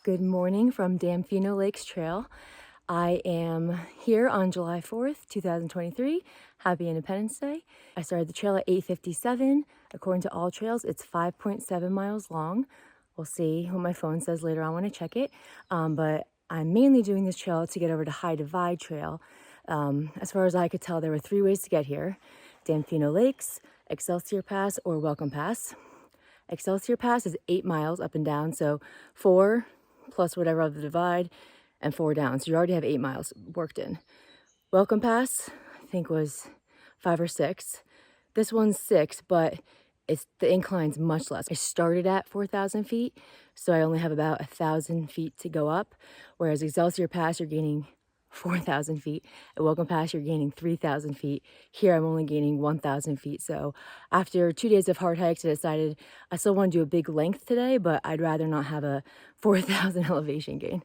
Good morning from Damfino Lakes Trail. I am here on July 4th, 2023. Happy Independence Day. I started the trail at 8:57. According to All Trails, it's 5.7 miles long. We'll see what my phone says later on when I check it. But I'm mainly doing this trail to get over to High Divide Trail. As far as I could tell, there were 3 ways to get here: Damfino Lakes, Excelsior Pass, or Welcome Pass. Excelsior Pass is 8 miles up and down, so 4 plus whatever of the divide and 4 down. So you already have 8 miles worked in. Welcome Pass, I think, was 5 or 6. This one's 6, but the incline's much less. I started at 4,000 feet, so I only have about 1,000 feet to go up, whereas Excelsior Pass, you're gaining 4,000 feet. At Welcome Pass, you're gaining 3,000 feet. Here, I'm only gaining 1,000 feet. So after 2 days of hard hikes, I decided I still want to do a big length today, but I'd rather not have a 4,000 elevation gain.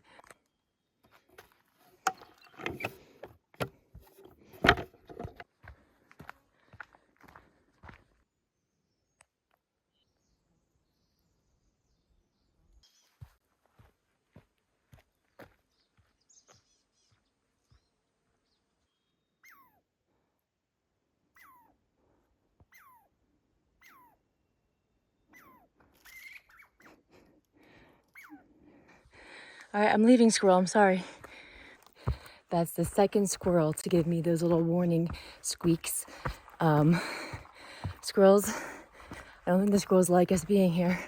All right, I'm leaving, squirrel. I'm sorry. That's the second squirrel to give me those little warning squeaks. Squirrels, I don't think the squirrels like us being here.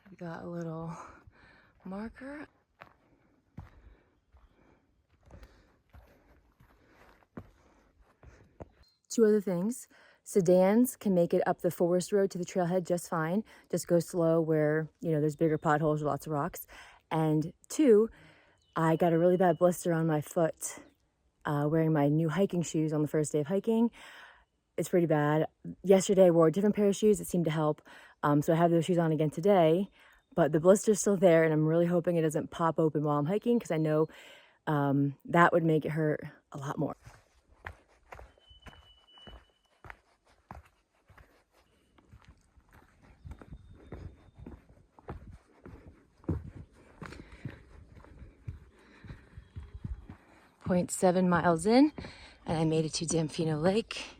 We got a little marker. Two other things: sedans can make it up the forest road to the trailhead just fine. Just go slow where, there's bigger potholes or lots of rocks. And 2, I got a really bad blister on my foot wearing my new hiking shoes on the first day of hiking. It's pretty bad. Yesterday I wore a different pair of shoes. It seemed to help. So I have those shoes on again today, but the blister's still there, and I'm really hoping it doesn't pop open while I'm hiking, because I know that would make it hurt a lot more. .7 miles in, and I made it to Damfino Lake.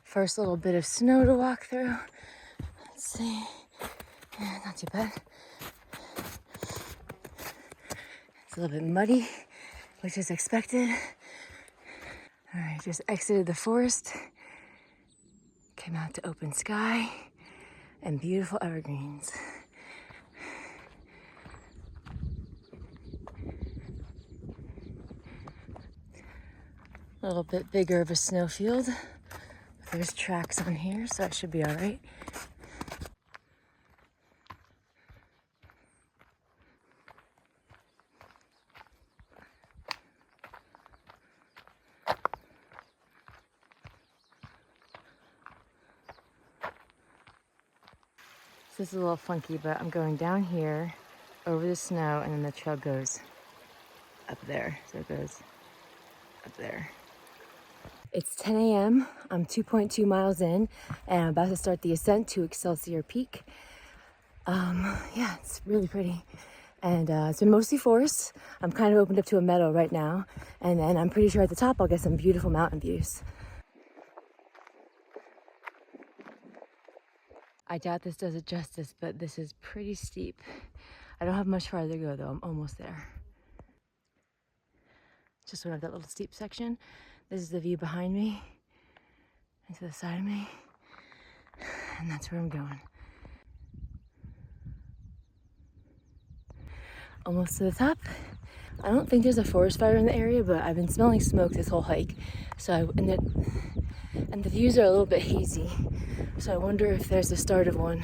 First little bit of snow to walk through. Let's see. Yeah, not too bad. It's a little bit muddy, which is expected. All right, just exited the forest. Came out to open sky and beautiful evergreens. A little bit bigger of a snowfield. There's tracks on here, so it should be all right. This is a little funky, but I'm going down here over the snow, and then the trail goes up there. So it goes up there. It's 10 a.m. I'm 2.2 miles in, and I'm about to start the ascent to Excelsior Peak. Yeah, it's really pretty. And it's been mostly forest. I'm kind of opened up to a meadow right now, and then I'm pretty sure at the top I'll get some beautiful mountain views. I doubt this does it justice, but this is pretty steep. I don't have much farther to go, though. I'm almost there. Just sort of that little steep section. This is the view behind me and to the side of me, and that's where I'm going. Almost to the top. I don't think there's a forest fire in the area, but I've been smelling smoke this whole hike. And the views are a little bit hazy. So I wonder if there's the start of one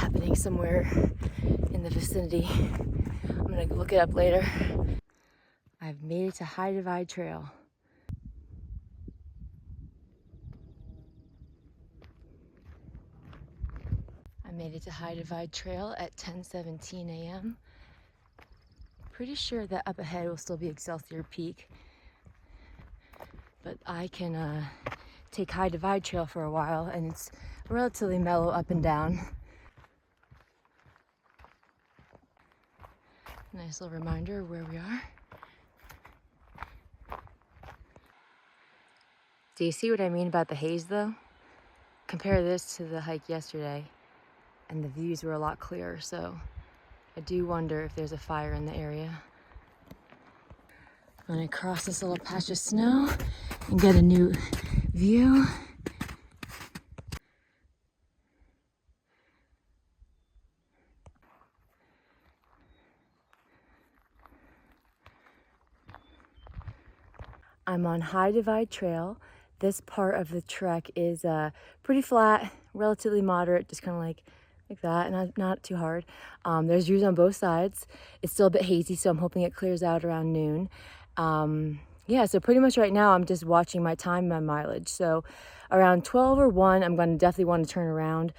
happening somewhere in the vicinity. I'm gonna look it up later. I've made it to High Divide Trail. I made it to High Divide Trail at 10:17 a.m. Pretty sure that up ahead will still be Excelsior Peak, but I can take High Divide Trail for a while, and it's relatively mellow up and down. Nice little reminder of where we are. Do you see what I mean about the haze though? Compare this to the hike yesterday, and the views were a lot clearer, so I do wonder if there's a fire in the area. I'm gonna cross this little patch of snow and get a new view. I'm on High Divide Trail. This part of the trek is pretty flat, relatively moderate, just kind of like that, not too hard. There's views on both sides. It's still a bit hazy, so I'm hoping it clears out around noon. Yeah, so pretty much right now I'm just watching my time and my mileage. So around 12 or 1, I'm going to definitely want to turn around.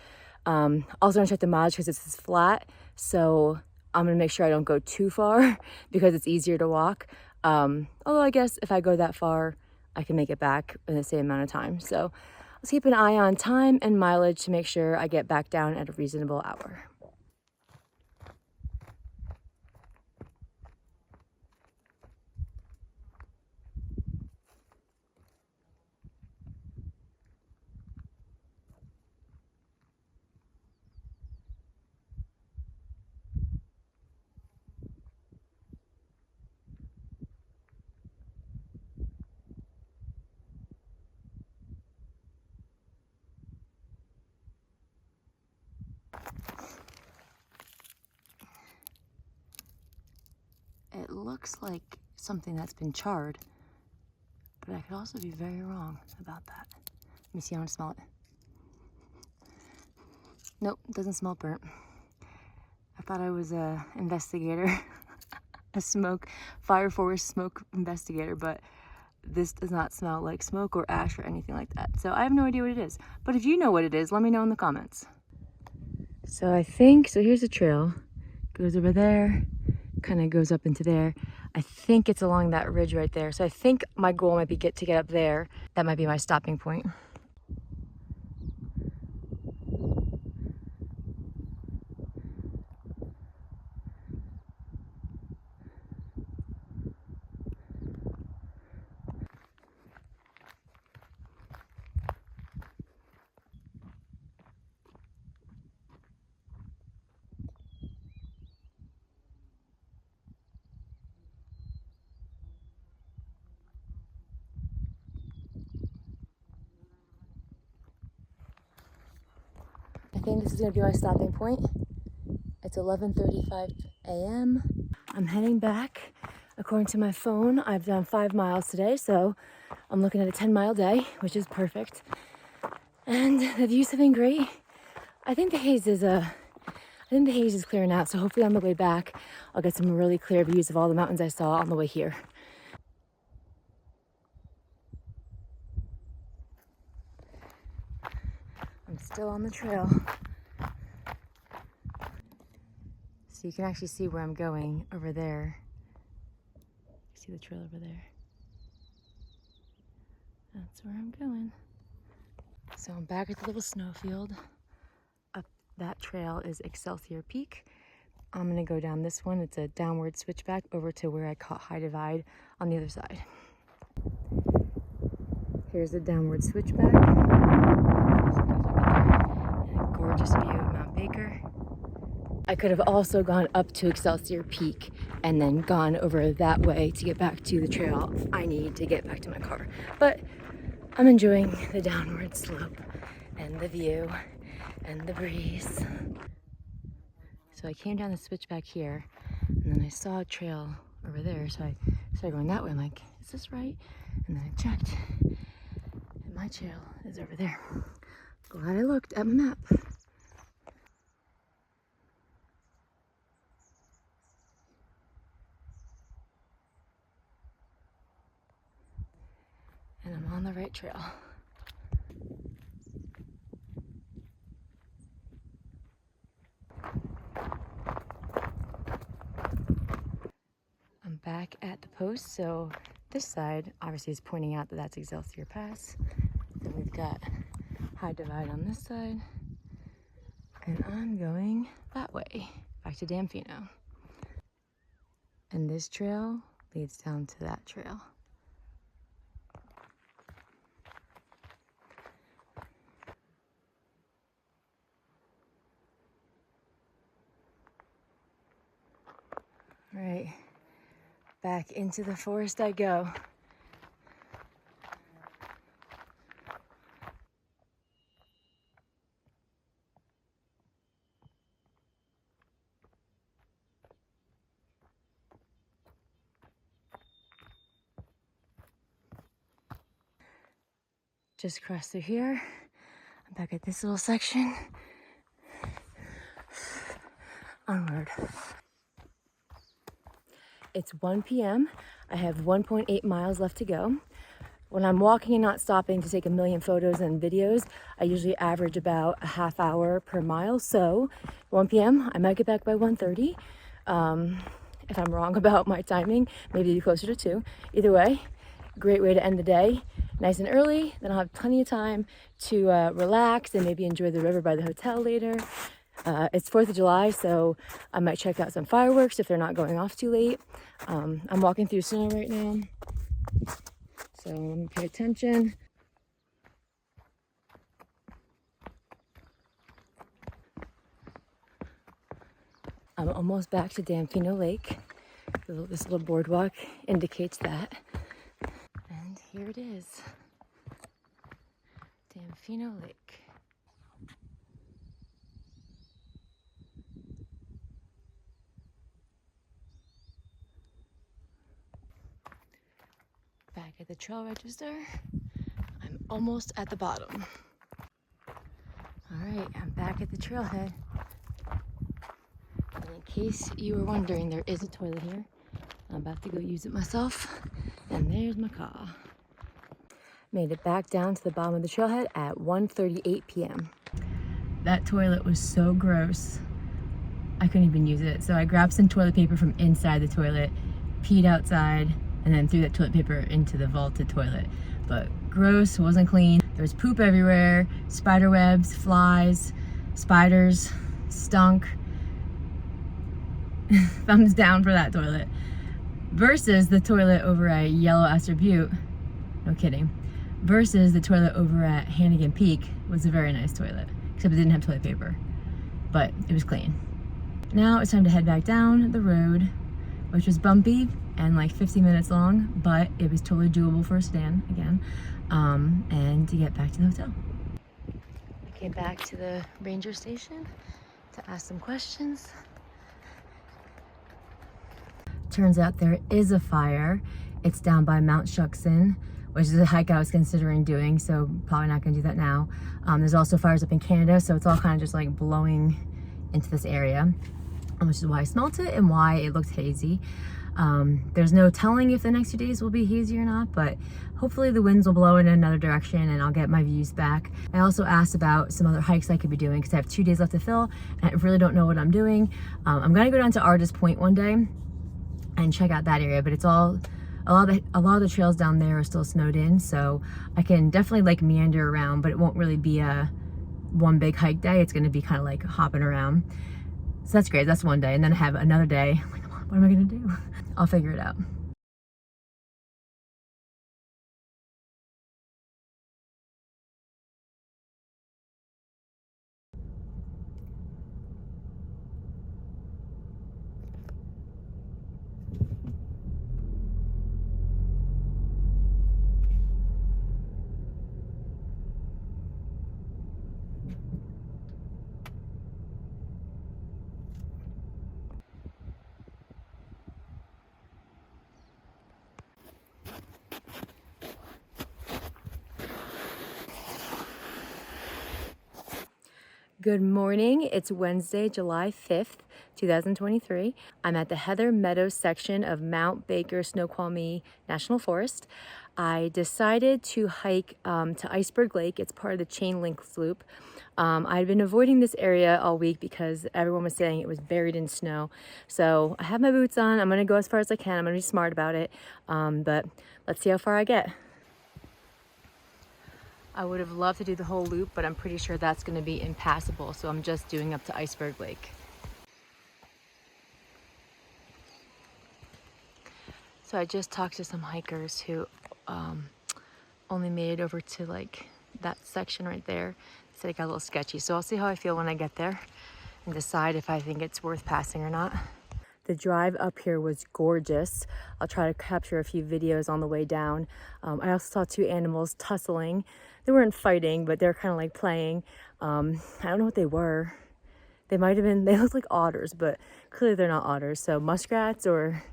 Also going to check the mileage because this is flat, so I'm going to make sure I don't go too far because it's easier to walk. Although I guess if I go that far, I can make it back in the same amount of time. So let's keep an eye on time and mileage to make sure I get back down at a reasonable hour. It looks like something that's been charred, but I could also be very wrong about that. Let me see, I want to smell it. Nope, doesn't smell burnt. I thought I was a investigator, a fire forest smoke investigator, but this does not smell like smoke or ash or anything like that. So I have no idea what it is. But if you know what it is, let me know in the comments. So here's the trail. Goes over there, kind of goes up into there. I think it's along that ridge right there. So I think my goal might be to get up there. That might be my stopping point. I think this is gonna be my stopping point. It's 11:35 a.m. I'm heading back. According to my phone, I've done 5 miles today, so I'm looking at a 10-mile day, which is perfect. And the views have been great. I think the haze is clearing out, so hopefully on the way back, I'll get some really clear views of all the mountains I saw on the way here. I'm still on the trail. So you can actually see where I'm going over there. See the trail over there? That's where I'm going. So I'm back at the little snowfield. Up that trail is Excelsior Peak. I'm gonna go down this one. It's a downward switchback over to where I caught High Divide on the other side. Here's the downward switchback. And a gorgeous view of Mount Baker. I could have also gone up to Excelsior Peak and then gone over that way to get back to the trail I need to get back to my car. But I'm enjoying the downward slope and the view and the breeze. So I came down the switchback here, and then I saw a trail over there, so I started going that way. I'm like, is this right? And then I checked, and my trail is over there. Glad I looked at my map. on the right trail. I'm back at the post, so this side obviously is pointing out that that's Excelsior Pass. Then we've got High Divide on this side, and I'm going that way, back to Damfino. And this trail leads down to that trail. All right, back into the forest I go. Just crossed through here. I'm back at this little section. Onward. It's 1 p.m. I have 1.8 miles left to go. When I'm walking and not stopping to take a million photos and videos, I usually average about a half hour per mile. So 1 p.m., I might get back by 1:30. If I'm wrong about my timing, maybe it'll be closer to 2. Either way, great way to end the day. Nice and early, then I'll have plenty of time to relax and maybe enjoy the river by the hotel later. It's 4th of July, so I might check out some fireworks if they're not going off too late. I'm walking through snow right now, so let me pay attention. I'm almost back to Damfino Lake. This little boardwalk indicates that. And here it is, Damfino Lake. Back at the trail register. I'm almost at the bottom. All right, I'm back at the trailhead. And in case you were wondering, there is a toilet here. I'm about to go use it myself. And there's my car. Made it back down to the bottom of the trailhead at 1:38 p.m. That toilet was so gross. I couldn't even use it. So I grabbed some toilet paper from inside the toilet, peed outside, and then threw that toilet paper into the vaulted toilet. But gross, wasn't clean. There was poop everywhere, spider webs, flies, spiders, stunk. Thumbs down for that toilet. Versus the toilet over at Yellow Aster Butte, no kidding. Versus the toilet over at Hannigan Peak was a very nice toilet, except it didn't have toilet paper, but it was clean. Now it's time to head back down the road, which was bumpy and like 50 minutes long, but it was totally doable for a sedan again, and to get back to the hotel. I came back to the ranger station to ask some questions. Turns out there is a fire. It's down by Mount Shuckson, which is a hike I was considering doing, so probably not gonna do that now. There's also fires up in Canada, so it's all kind of just like blowing into this area, which is why I smelt it and why it looked hazy. There's no telling if the next few days will be hazy or not, but hopefully the winds will blow in another direction and I'll get my views back. I also asked about some other hikes I could be doing because I have 2 days left to fill and I really don't know what I'm doing. I'm gonna go down to Artist Point one day and check out that area, but it's all, a lot of the trails down there are still snowed in, so I can definitely like meander around, but it won't really be a one big hike day. It's gonna be kind of like hopping around. So that's great, that's one day. And then I have another day. I'm like, what am I gonna do? I'll figure it out. Good morning. It's Wednesday, July 5th, 2023. I'm at the Meadows section of Mount Baker-Snoqualmie National Forest. I decided to hike to Iceberg Lake. It's part of the chain link loop. I'd been avoiding this area all week because everyone was saying it was buried in snow. So I have my boots on. I'm gonna go as far as I can. I'm gonna be smart about it, but let's see how far I get. I would have loved to do the whole loop, but I'm pretty sure that's gonna be impassable. So I'm just doing up to Iceberg Lake. So I just talked to some hikers who only made it over to like that section right there. Said it got a little sketchy. So I'll see how I feel when I get there and decide if I think it's worth passing or not. The drive up here was gorgeous. I'll try to capture a few videos on the way down. I also saw two animals tussling. They weren't fighting, but they're kind of like playing. I don't know what they were. They might have been, they looked like otters, but clearly they're not otters. So muskrats or,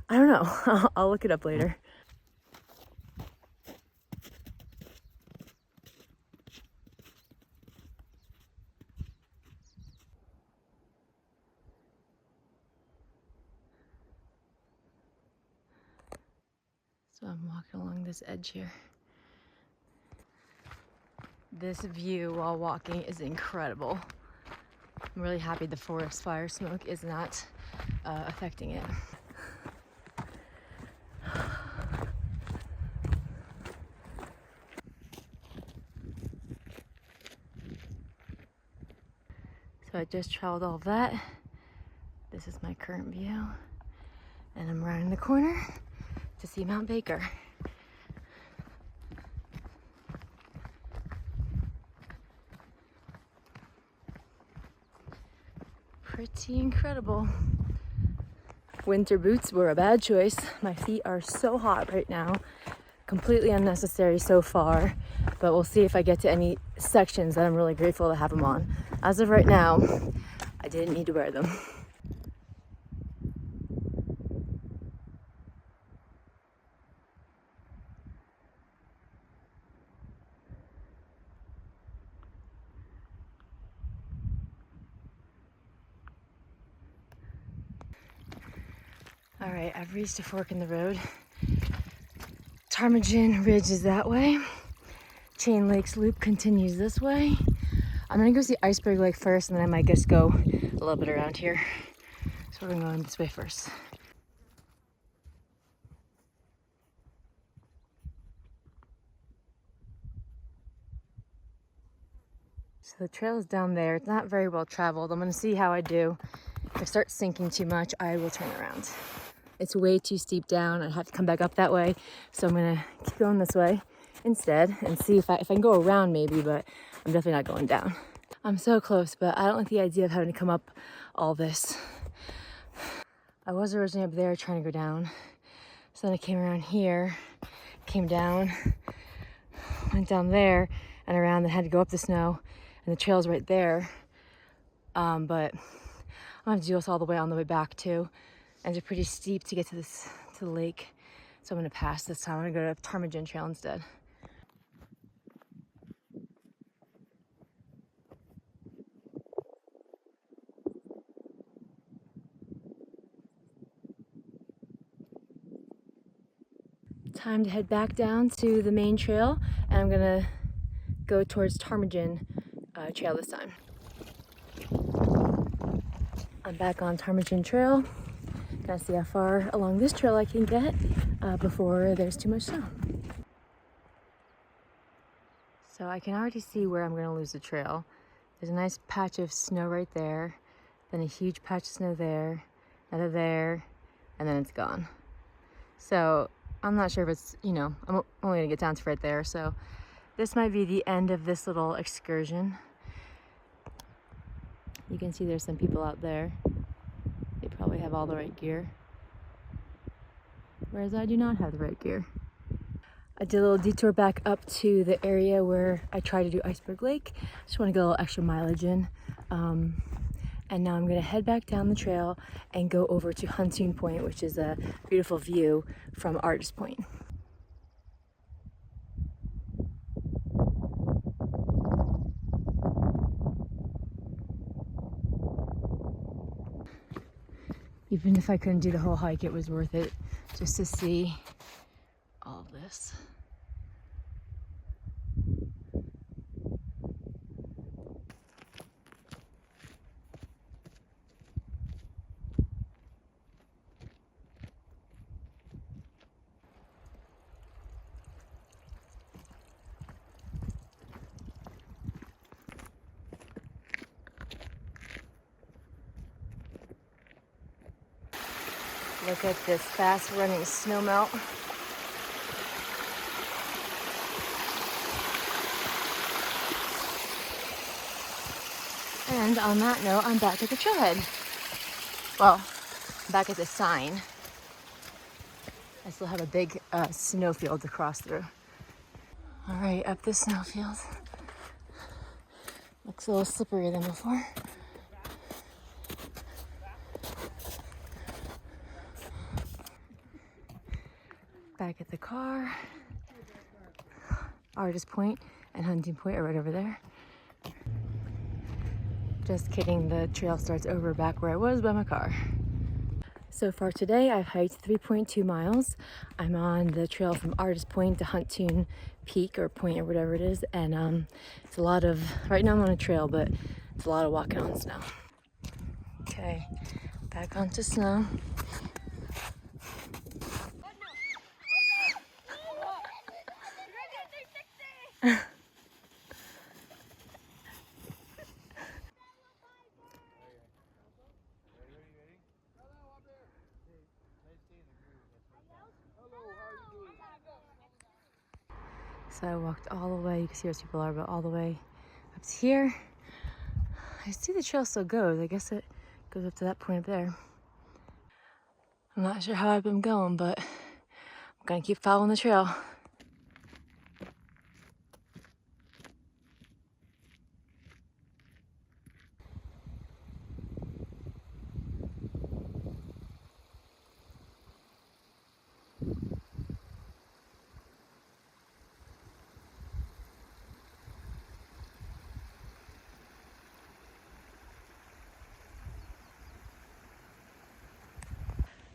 I don't know. I'll look it up later. So I'm walking along this edge here. This view while walking is incredible. I'm really happy the forest fire smoke is not affecting it. So I just traveled all that. This is my current view. And I'm rounding the corner to see Mount Baker. Pretty incredible. Winter boots were a bad choice. My feet are so hot right now. Completely unnecessary so far, but we'll see if I get to any sections that I'm really grateful to have them on. As of right now, I didn't need to wear them. All right, I've reached a fork in the road. Ptarmigan Ridge is that way. Chain Lakes Loop continues this way. I'm gonna go see Iceberg Lake first, and then I might just go a little bit around here. So we're gonna go this way first. So the trail is down there. It's not very well traveled. I'm gonna see how I do. If I start sinking too much, I will turn around. It's way too steep down. I'd have to come back up that way. So I'm gonna keep going this way instead and see if I can go around maybe, but I'm definitely not going down. I'm so close, but I don't like the idea of having to come up all this. I was originally up there trying to go down. So then I came around here, came down, went down there and around, then had to go up the snow, and the trail's right there. But I'm gonna have to do this all the way on the way back too. And it's pretty steep to get to the lake. So I'm gonna pass this time. I'm gonna go to Ptarmigan Trail instead. Time to head back down to the main trail, and I'm gonna go towards Ptarmigan Trail this time. I'm back on Ptarmigan Trail. Gotta see how far along this trail I can get before there's too much snow. So I can already see where I'm gonna lose the trail. There's a nice patch of snow right there, then a huge patch of snow there, another there, and then it's gone. So I'm not sure if it's, I'm only gonna get down to right there. So this might be the end of this little excursion. You can see there's some people out there. They probably have all the right gear, whereas I do not have the right gear. I did a little detour back up to the area where I tried to do Iceberg Lake. Just want to get a little extra mileage in. And now I'm going to head back down the trail and go over to Huntoon Point, which is a beautiful view from Artist Point. Even if I couldn't do the whole hike, it was worth it just to see gorgeous. Look at this fast running snowmelt. And on that note, I'm back at the trailhead. Well, back at the sign. I still have a big snowfield to cross through. All right, up the snowfield. Looks a little slipperier than before. Back at the car. Artist Point and Huntoon Point are right over there. Just kidding, the trail starts over back where I was by my car. So far today, I've hiked 3.2 miles. I'm on the trail from Artist Point to Huntoon Peak or Point or whatever it is. And it's a lot of, right now I'm on a trail, but it's a lot of walking on snow. Okay, back onto snow. So I walked all the way, you can see where people are, but all the way up to here. I see the trail still goes. I guess it goes up to that point up there. I'm not sure how I've been going, but I'm gonna keep following the trail.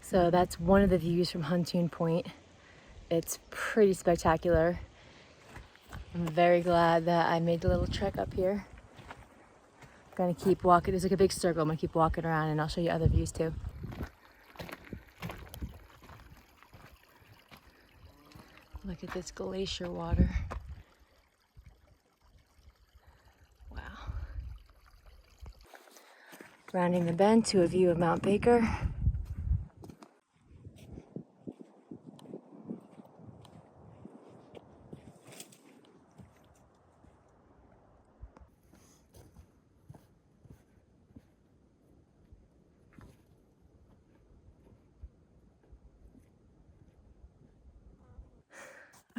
So that's one of the views from Huntoon Point. It's pretty spectacular. I'm very glad that I made the little trek up here. I'm gonna keep walking. There's like a big circle. I'm gonna keep walking around and I'll show you other views too. Look at this glacier water. Wow. Rounding the bend to a view of Mount Baker.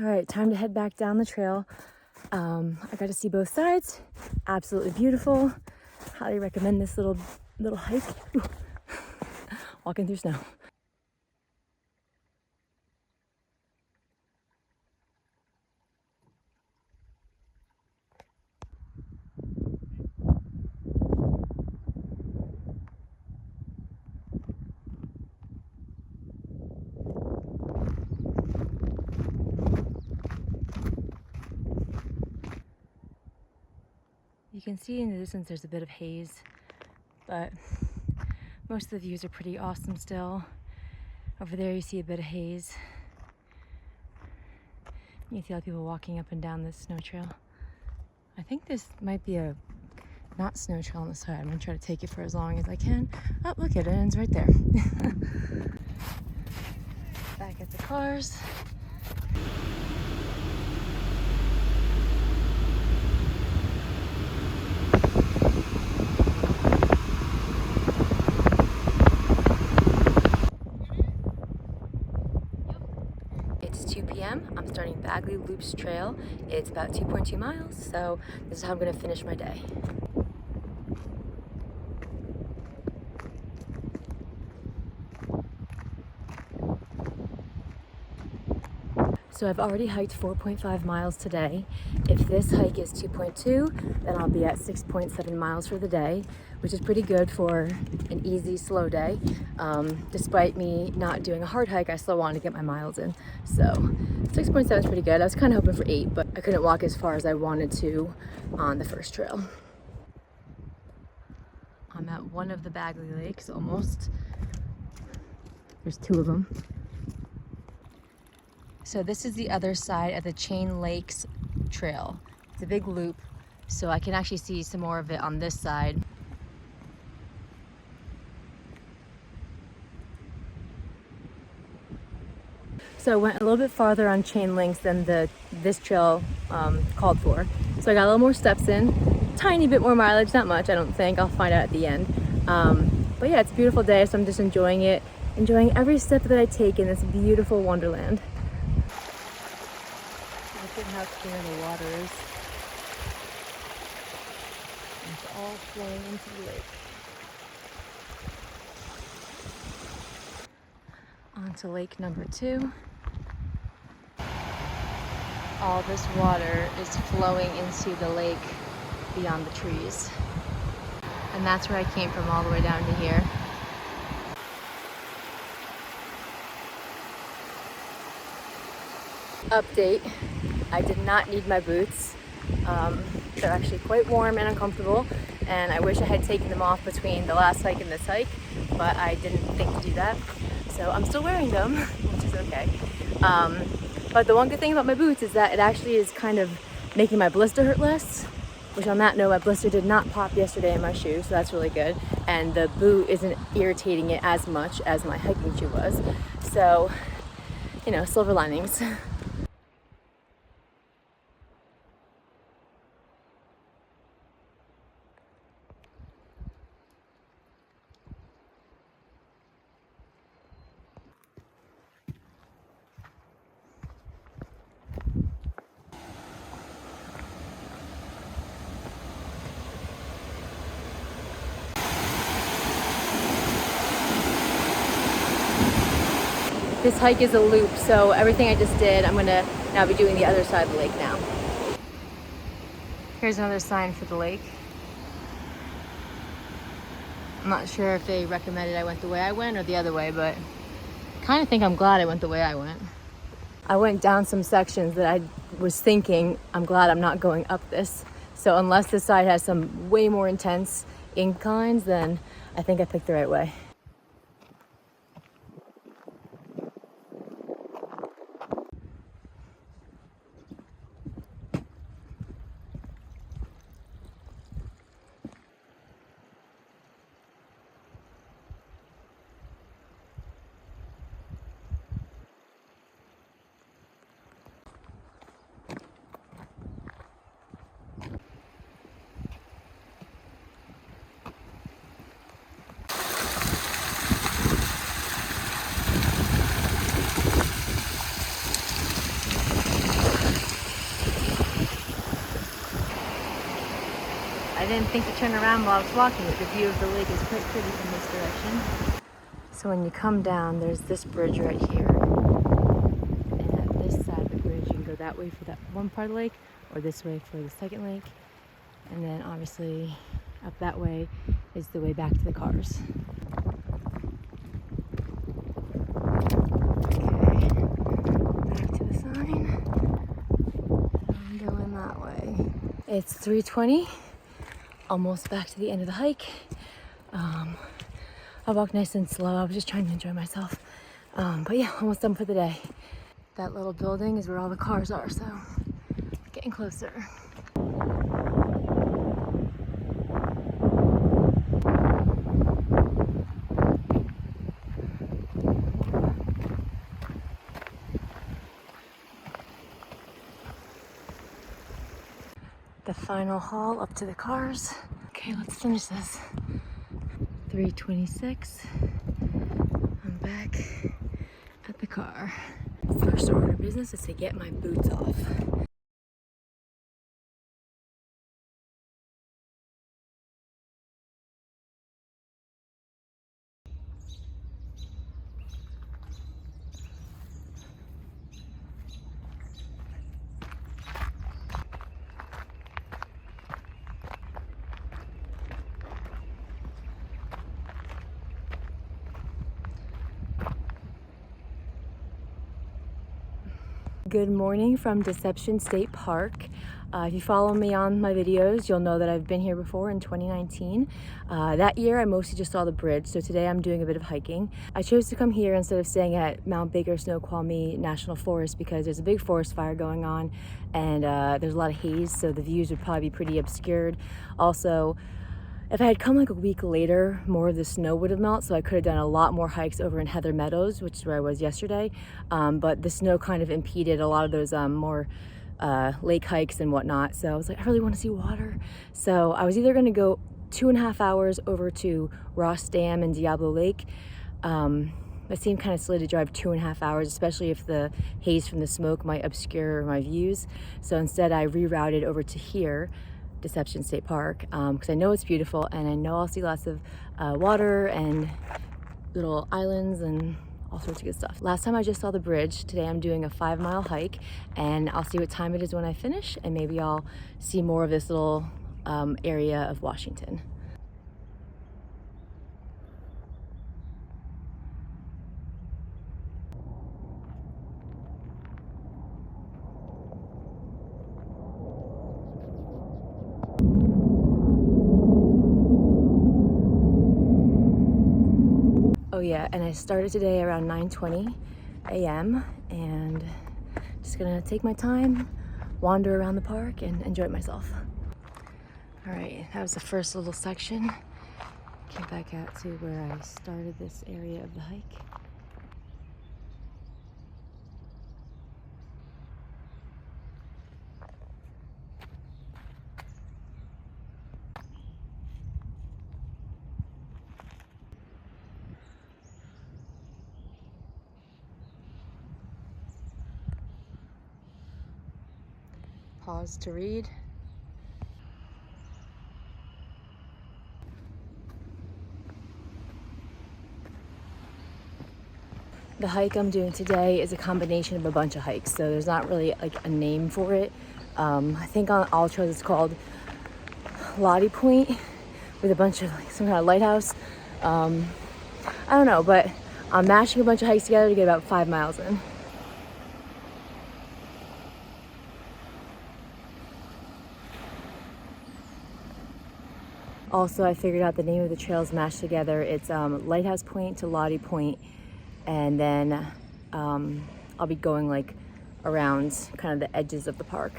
All right, time to head back down the trail. I got to see both sides. Absolutely beautiful. Highly recommend this little hike. Walking through snow. You can see in the distance there's a bit of haze, but most of the views are pretty awesome still. Over there you see a bit of haze. You see a lot of people walking up and down this snow trail. I think this might be a not snow trail on the side. I'm gonna try to take it for as long as I can. Oh, look at it, ends right there. Back at the cars. It's 2 p.m. I'm starting Bagley Loops Trail. It's about 2.2 miles, so this is how I'm gonna finish my day. So I've already hiked 4.5 miles today. If this hike is 2.2, then I'll be at 6.7 miles for the day, which is pretty good for an easy, slow day. Despite me not doing a hard hike, I still wanted to get my miles in. So 6.7 is pretty good. I was kind of hoping for 8, but I couldn't walk as far as I wanted to on the first trail. I'm at one of the Bagley lakes almost. There's 2 of them. So this is the other side of the Chain Lakes Trail. It's a big loop, so I can actually see some more of it on this side. So I went a little bit farther on chain links than this trail called for. So I got a little more steps in, tiny bit more mileage, not much I don't think, I'll find out at the end. But yeah, it's a beautiful day, so I'm just enjoying it, enjoying every step that I take in this beautiful wonderland. Look at how clear the water is. It's all flowing into the lake. On to lake number 2. All this water is flowing into the lake beyond the trees. And that's where I came from, all the way down to here. Update, I did not need my boots. They're actually quite warm and uncomfortable, and I wish I had taken them off between the last hike and this hike, but I didn't think to do that. So I'm still wearing them, which is okay. But the one good thing about my boots is that it actually is kind of making my blister hurt less, which on that note, my blister did not pop yesterday in my shoe, so that's really good. And the boot isn't irritating it as much as my hiking shoe was. So, you know, silver linings. This hike is a loop, so everything I just did, I'm gonna now be doing the other side of the lake now. Here's another sign for the lake. I'm not sure if they recommended I went the way I went or the other way, but I kind of think I'm glad I went the way I went. I went down some sections that I was thinking, I'm glad I'm not going up this. So unless this side has some way more intense inclines, then I think I picked the right way. I didn't think to turn around while I was walking, but the view of the lake is quite pretty from this direction. So when you come down, there's this bridge right here. And at this side of the bridge, you can go that way for that one part of the lake, or this way for the second lake. And then obviously up that way is the way back to the cars. Okay, back to the sign. I'm going that way. It's 3:20. Almost back to the end of the hike. I walked nice and slow. I was just trying to enjoy myself. But yeah, almost done for the day. That little building is where all the cars are, so getting closer. The final haul up to the cars. Okay, let's finish this. 3:26. I'm back at the car. First order of business is to get my boots off. Good morning from Deception State Park. If you follow me on my videos, you'll know that I've been here before in 2019. That year I mostly just saw the bridge, so today I'm doing a bit of hiking. I chose to come here instead of staying at Mount Baker-Snoqualmie National Forest because there's a big forest fire going on and there's a lot of haze, so the views would probably be pretty obscured. Also, if I had come like a week later, more of the snow would have melted, so I could have done a lot more hikes over in Meadows, which is where I was yesterday. But the snow kind of impeded a lot of those more lake hikes and whatnot. So I was like, I really want to see water. So I was either going to go 2.5 hours over to Ross Dam and Diablo Lake. It seemed kind of silly to drive 2.5 hours, especially if the haze from the smoke might obscure my views. So instead I rerouted over to here, Deception State Park, because I know it's beautiful and I know I'll see lots of water and little islands and all sorts of good stuff. Last time I just saw the bridge. Today I'm doing a 5-mile hike and I'll see what time it is when I finish, and maybe I'll see more of this little area of Washington. Oh yeah, and I started today around 9:20 a.m. and just gonna take my time, wander around the park and enjoy myself. All right, that was the first little section. Came back out to where I started this area of the hike. Pause to read. The hike I'm doing today is a combination of a bunch of hikes, so there's not really like a name for it. I think on all trails it's called Lottie Point with a bunch of like some kind of lighthouse. I don't know, but I'm mashing a bunch of hikes together to get about 5 miles in. Also, I figured out the name of the trails mashed together. It's Lighthouse Point to Lottie Point, and then I'll be going like around kind of the edges of the park.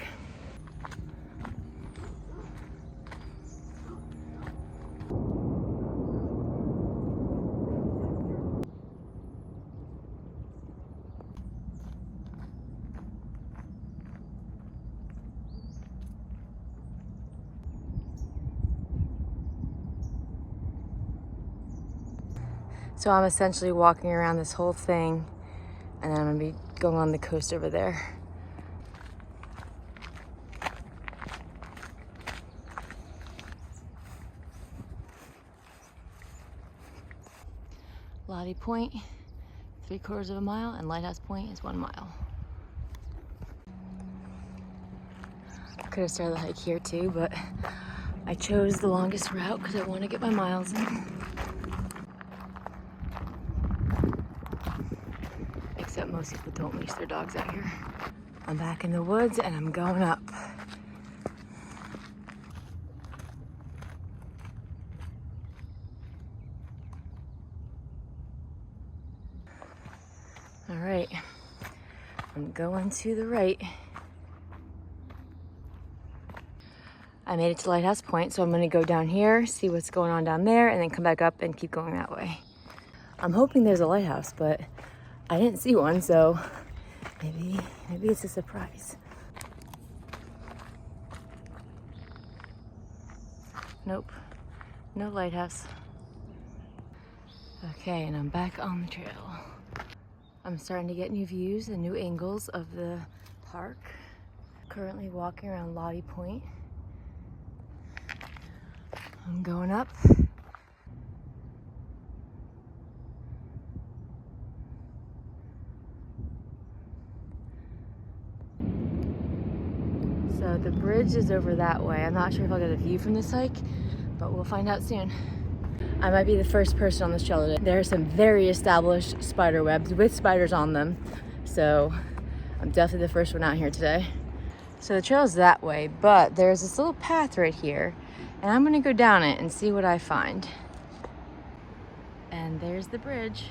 So I'm essentially walking around this whole thing, and then I'm gonna be going on the coast over there. Lottie Point, 3/4 of a mile, and Lighthouse Point is 1 mile. I could have started the hike here too, but I chose the longest route because I want to get my miles in. Except most people don't leash their dogs out here. I'm back in the woods and I'm going up. All right, I'm going to the right. I made it to Lighthouse Point, so I'm gonna go down here, see what's going on down there, and then come back up and keep going that way. I'm hoping there's a lighthouse, but I didn't see one, so maybe it's a surprise. Nope, no lighthouse. Okay, and I'm back on the trail. I'm starting to get new views and new angles of the park. Currently walking around Lottie Point. I'm going up. So the bridge is over that way. I'm not sure if I'll get a view from this hike, but we'll find out soon. I might be the first person on this trail today. There are some very established spider webs with spiders on them. So I'm definitely the first one out here today. So the trail's that way, but there's this little path right here, and I'm gonna go down it and see what I find. And there's the bridge.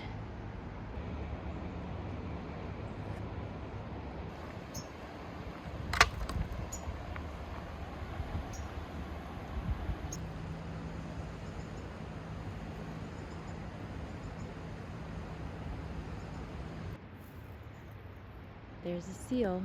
There's a seal.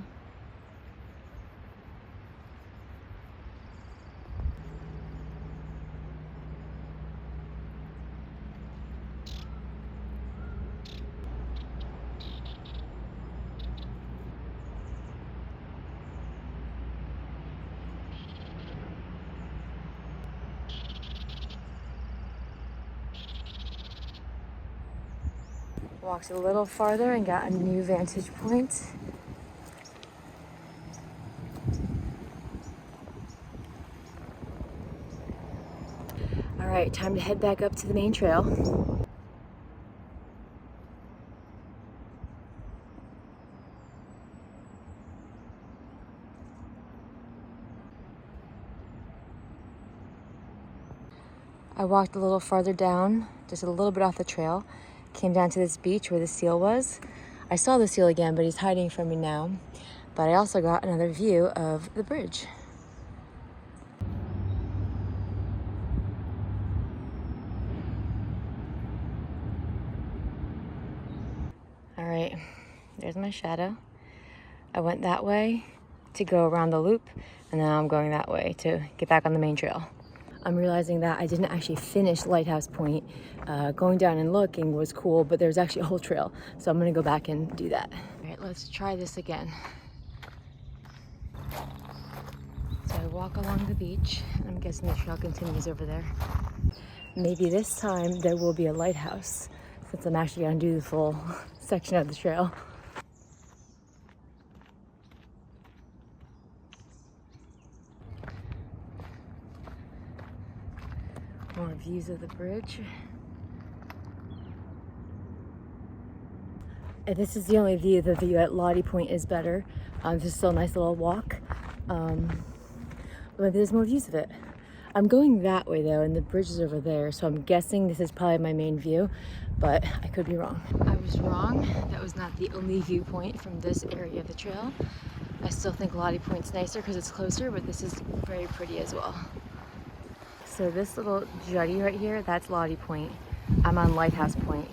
Walked a little farther and got a new vantage point. All right, time to head back up to the main trail. I walked a little farther down, just a little bit off the trail, came down to this beach where the seal was. I saw the seal again, but he's hiding from me now. But I also got another view of the bridge. All right, there's my shadow. I went that way to go around the loop, and now I'm going that way to get back on the main trail. I'm realizing that I didn't actually finish Lighthouse Point. Going down and looking was cool, but there's actually a whole trail. So I'm gonna go back and do that. All right, let's try this again. So I walk along the beach. I'm guessing the trail continues over there. Maybe this time there will be a lighthouse, since I'm actually gonna do the full section of the trail. More views of the bridge. And this is the only view. The view at Lottie Point is better. This is still a nice little walk. But there's more views of it. I'm going that way though, and the bridge is over there, so I'm guessing this is probably my main view, but I could be wrong. I was wrong. That was not the only viewpoint from this area of the trail. I still think Lottie Point's nicer because it's closer, but this is very pretty as well. So this little jetty right here, that's Lottie Point. I'm on Lighthouse Point.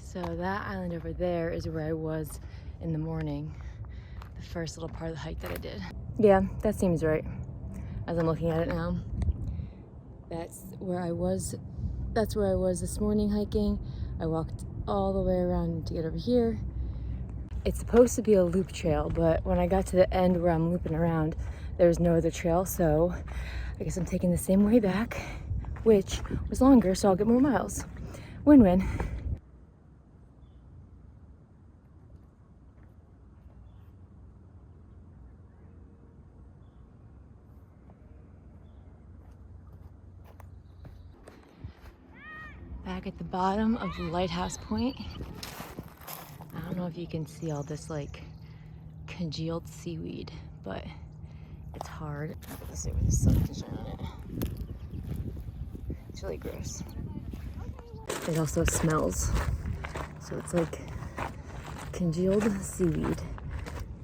So that island over there is where I was in the morning, the first little part of the hike that I did. Yeah, that seems right. As I'm looking at it now, that's where I was this morning hiking. I walked all the way around to get over here. It's supposed to be a loop trail, but when I got to the end where I'm looping around, there's no other trail, so I guess I'm taking the same way back, which was longer, so I'll get more miles. Win-win. Back at the bottom of Lighthouse Point. I don't know if you can see all this like congealed seaweed, but it's hard. Let's see where the sun can shine on it. It's really gross. It also smells. So it's like congealed seaweed.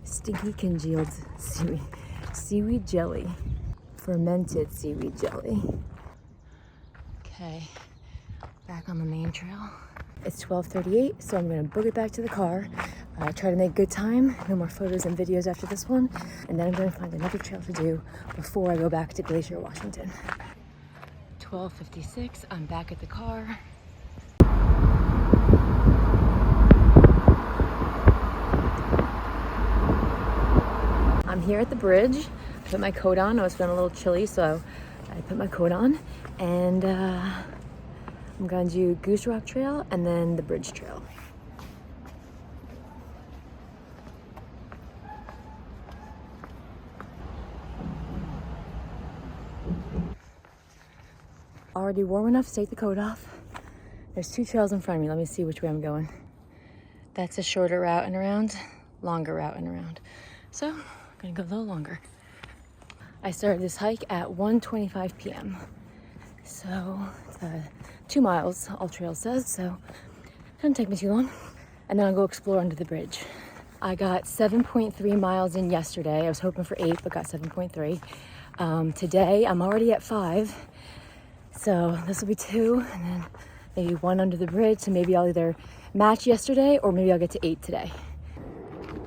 Stinky congealed seaweed. Seaweed jelly. Fermented seaweed jelly. Okay. Back on the main trail. It's 12:38, so I'm gonna book it back to the car. Try to make good time. No more photos and videos after this one. And then I'm going to find another trail to do before I go back to Glacier, Washington. 12:56, I'm back at the car. I'm here at the bridge. I put my coat on. I was feeling a little chilly, so I put my coat on. And I'm gonna do Goose Rock Trail and then the Bridge Trail. Already warm enough to take the coat off. There's 2 trails in front of me. Let me see which way I'm going. That's a shorter route and around, longer route and around. So I'm gonna go a little longer. I started this hike at 1:25 p.m. So it's 2 miles, all trail says, so it doesn't take me too long. And then I'll go explore under the bridge. I got 7.3 miles in yesterday. I was hoping for 8, but got 7.3. Today I'm already at 5. So this will be 2, and then maybe 1 under the bridge. So maybe I'll either match yesterday or maybe I'll get to 8 today.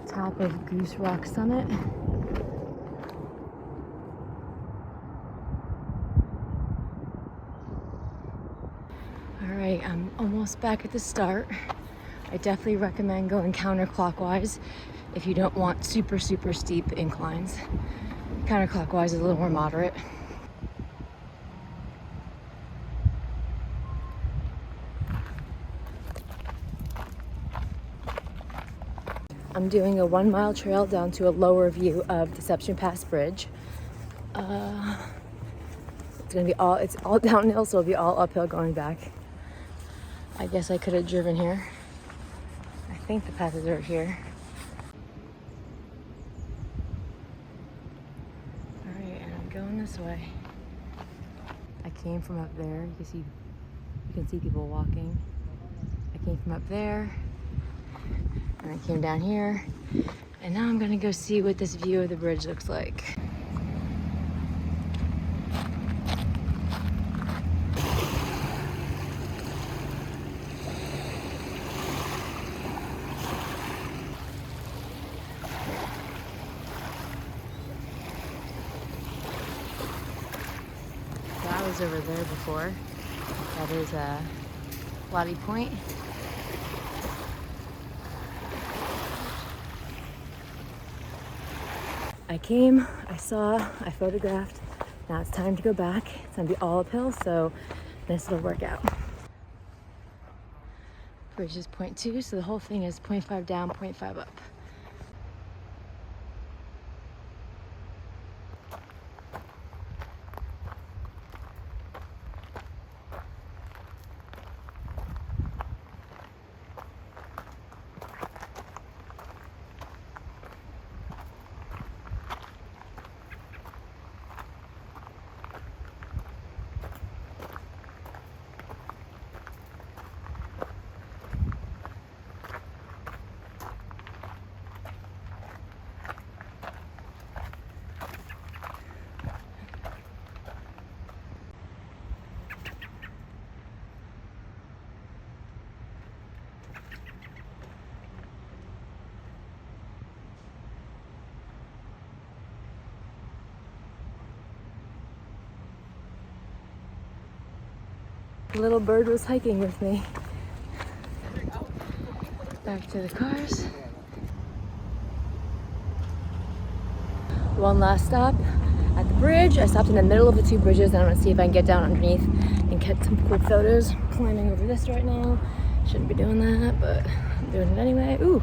Top of Goose Rock Summit. All right, I'm almost back at the start. I definitely recommend going counterclockwise if you don't want super, super steep inclines. Counterclockwise is a little more moderate. I'm doing a 1 mile trail down to a lower view of Deception Pass Bridge. It's all downhill, so it'll be all uphill going back. I guess I could have driven here. I think the path is over here. All right, and I'm going this way. I came from up there. You can see people walking. I came from up there. And I came down here, and now I'm gonna go see what this view of the bridge looks like. So I was over there before. That is Lottie Point. I came, I saw, I photographed. Now it's time to go back. It's gonna be all uphill, so this will work out. Bridge is 0.2, so the whole thing is 0.5 down, 0.5 up. The little bird was hiking with me. Back to the cars. One last stop at the bridge. I stopped in the middle of the 2 bridges, and I'm gonna see if I can get down underneath and get some cool photos. Climbing over this right now. Shouldn't be doing that, but I'm doing it anyway. Ooh.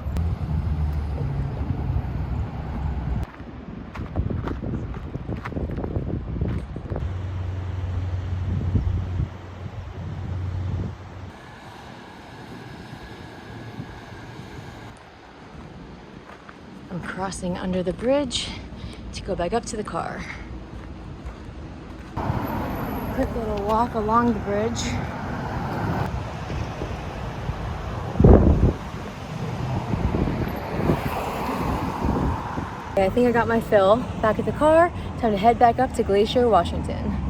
I'm crossing under the bridge to go back up to the car. Quick little walk along the bridge. Okay, I think I got my fill. Back at the car, time to head back up to Glacier, Washington.